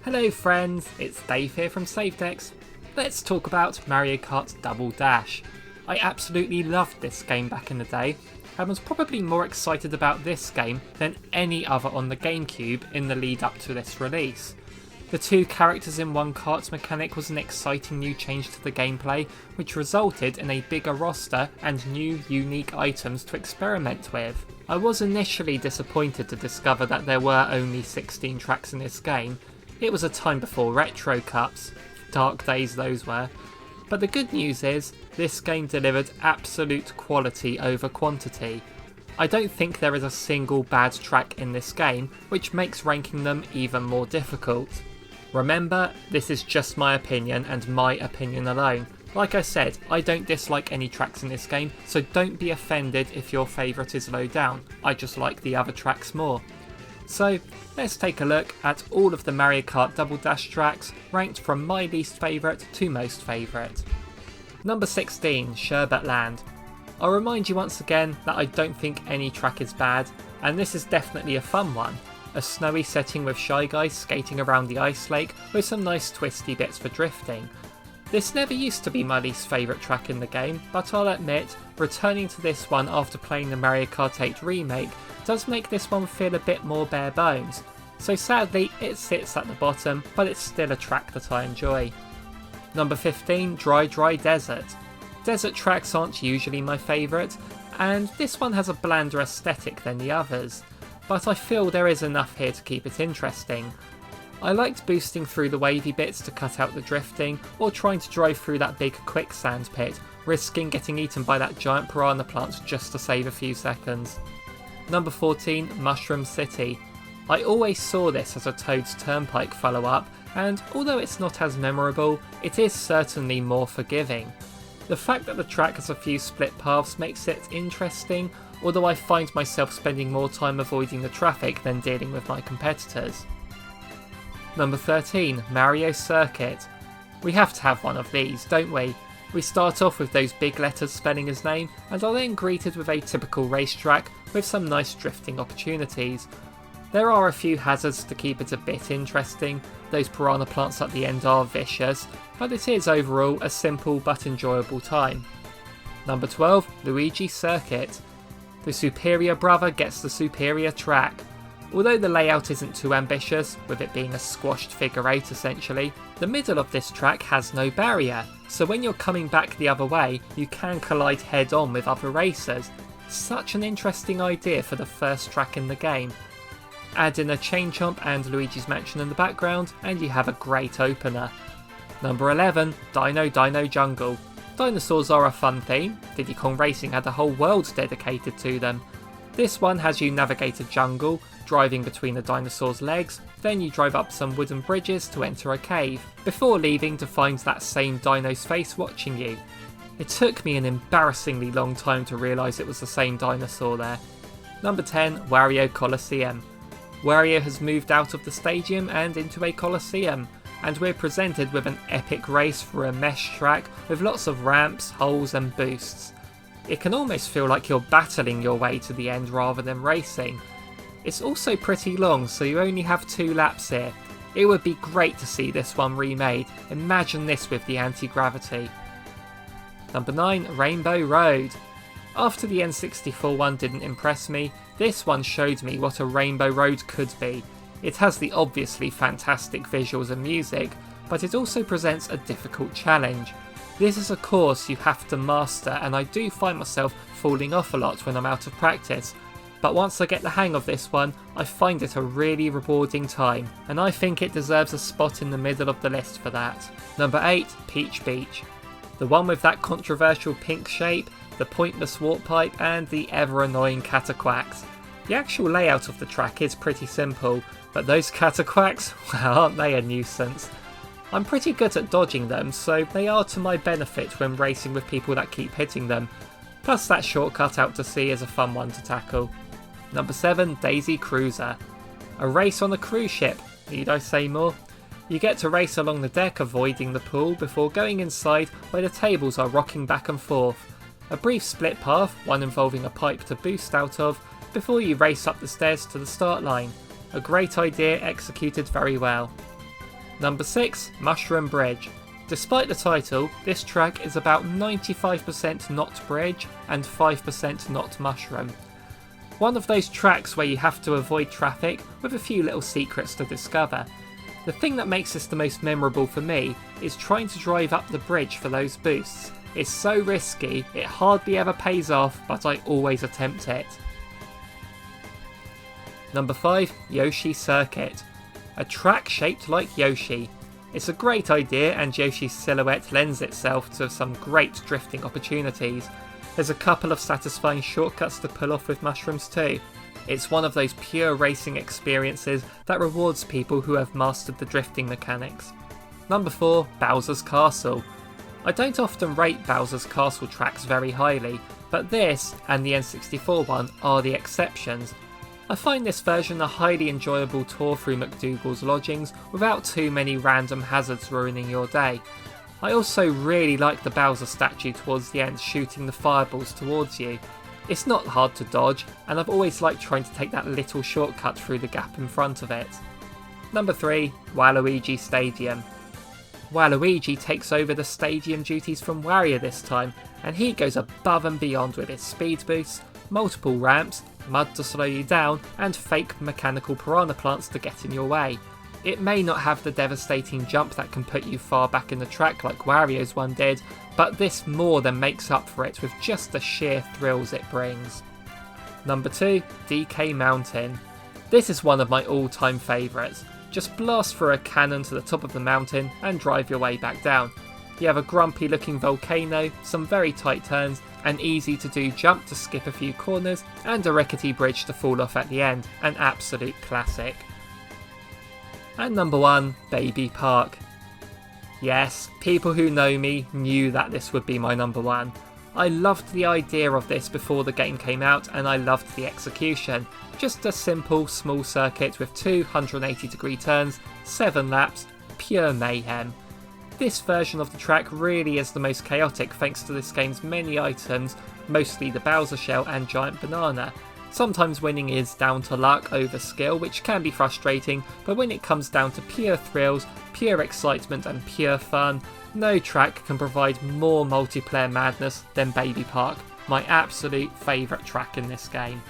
Hello friends, it's Dave here from SaveDex. Let's talk about Mario Kart Double Dash. I absolutely loved this game back in the day and was probably more excited about this game than any other on the Gamecube in the lead up to this release. The two characters in one kart mechanic was an exciting new change to the gameplay, which resulted in a bigger roster and new unique items to experiment with. I was initially disappointed to discover that there were only 16 tracks in this game. It was a time before Retro Cups, dark days those were. But the good news is, this game delivered absolute quality over quantity. I don't think there is a single bad track in this game, which makes ranking them even more difficult. Remember, this is just my opinion and my opinion alone. Like I said, I don't dislike any tracks in this game, so don't be offended if your favourite is low down. I just like the other tracks more. So, let's take a look at all of the Mario Kart Double Dash tracks, ranked from my least favourite to most favourite. Number 16, Sherbet Land. I'll remind you once again that I don't think any track is bad, and this is definitely a fun one. A snowy setting with Shy Guys skating around the ice lake with some nice twisty bits for drifting. This never used to be my least favourite track in the game, but I'll admit, returning to this one after playing the Mario Kart 8 remake does make this one feel a bit more bare bones, so sadly it sits at the bottom, but it's still a track that I enjoy. Number 15, Dry Dry Desert. Desert tracks aren't usually my favourite, and this one has a blander aesthetic than the others, but I feel there is enough here to keep it interesting. I liked boosting through the wavy bits to cut out the drifting, or trying to drive through that big quicksand pit, risking getting eaten by that giant piranha plant just to save a few seconds. Number 14, Mushroom City. I always saw this as a Toad's Turnpike follow-up, and although it's not as memorable, it is certainly more forgiving. The fact that the track has a few split paths makes it interesting, although I find myself spending more time avoiding the traffic than dealing with my competitors. Number 13, Mario Circuit. We have to have one of these, don't we? We start off with those big letters spelling his name, and are then greeted with a typical racetrack with some nice drifting opportunities. There are a few hazards to keep it a bit interesting, those piranha plants at the end are vicious, but it is overall a simple but enjoyable time. Number 12, Luigi Circuit. The superior brother gets the superior track. Although the layout isn't too ambitious, with it being a squashed figure 8 essentially, the middle of this track has no barrier, so when you're coming back the other way, you can collide head on with other racers. Such an interesting idea for the first track in the game. Add in a chain chomp and Luigi's Mansion in the background, and you have a great opener. Number 11, Dino Dino Jungle. Dinosaurs are a fun theme. Diddy Kong Racing had a whole world dedicated to them. This one has you navigate a jungle, driving between the dinosaur's legs, then you drive up some wooden bridges to enter a cave, before leaving to find that same dino's face watching you. It took me an embarrassingly long time to realise it was the same dinosaur there. Number 10, Wario Colosseum. Wario has moved out of the stadium and into a Colosseum, and we're presented with an epic race through a mesh track with lots of ramps, holes and boosts. It can almost feel like you're battling your way to the end rather than racing. It's also pretty long, so you only have 2 laps here. It would be great to see this one remade. Imagine this with the anti-gravity. Number 9, Rainbow Road. After the N64 one didn't impress me, this one showed me what a Rainbow Road could be. It has the obviously fantastic visuals and music, but it also presents a difficult challenge. This is a course you have to master, and I do find myself falling off a lot when I'm out of practice. But once I get the hang of this one, I find it a really rewarding time, and I think it deserves a spot in the middle of the list for that. Number 8, Peach Beach. The one with that controversial pink shape, the pointless warp pipe, and the ever annoying cataquacks. The actual layout of the track is pretty simple, but those cataquacks, well, aren't they a nuisance? I'm pretty good at dodging them, so they are to my benefit when racing with people that keep hitting them. Plus that shortcut out to sea is a fun one to tackle. Number 7, Daisy Cruiser. A race on a cruise ship, need I say more? You get to race along the deck avoiding the pool before going inside where the tables are rocking back and forth. A brief split path, one involving a pipe to boost out of, before you race up the stairs to the start line. A great idea executed very well. Number 6, Mushroom Bridge. Despite the title, this track is about 95% not bridge and 5% not mushroom. One of those tracks where you have to avoid traffic with a few little secrets to discover. The thing that makes this the most memorable for me is trying to drive up the bridge for those boosts. It's so risky, it hardly ever pays off, but I always attempt it. Number 5, Yoshi Circuit. A track shaped like Yoshi. It's a great idea and Yoshi's silhouette lends itself to some great drifting opportunities. There's a couple of satisfying shortcuts to pull off with mushrooms too. It's one of those pure racing experiences that rewards people who have mastered the drifting mechanics. Number 4, Bowser's Castle. I don't often rate Bowser's Castle tracks very highly, but this and the N64 one are the exceptions. I find this version a highly enjoyable tour through McDougal's lodgings without too many random hazards ruining your day. I also really like the Bowser statue towards the end shooting the fireballs towards you. It's not hard to dodge, and I've always liked trying to take that little shortcut through the gap in front of it. Number 3, Waluigi Stadium. Waluigi takes over the stadium duties from Wario this time, and he goes above and beyond with his speed boosts, multiple ramps, mud to slow you down, and fake mechanical piranha plants to get in your way. It may not have the devastating jump that can put you far back in the track like Wario's one did, but this more than makes up for it with just the sheer thrills it brings. Number 2, DK Mountain. This is one of my all-time favourites. Just blast through a cannon to the top of the mountain and drive your way back down. You have a grumpy looking volcano, some very tight turns, an easy to do jump to skip a few corners, and a rickety bridge to fall off at the end, an absolute classic. And number 1, Baby Park. Yes, people who know me knew that this would be my number 1. I loved the idea of this before the game came out and I loved the execution. Just a simple small circuit with 280-degree turns, 7 laps, pure mayhem. This version of the track really is the most chaotic thanks to this game's many items, mostly the Bowser Shell and Giant Banana. Sometimes winning is down to luck over skill, which can be frustrating, but when it comes down to pure thrills, pure excitement and pure fun, no track can provide more multiplayer madness than Baby Park, my absolute favourite track in this game.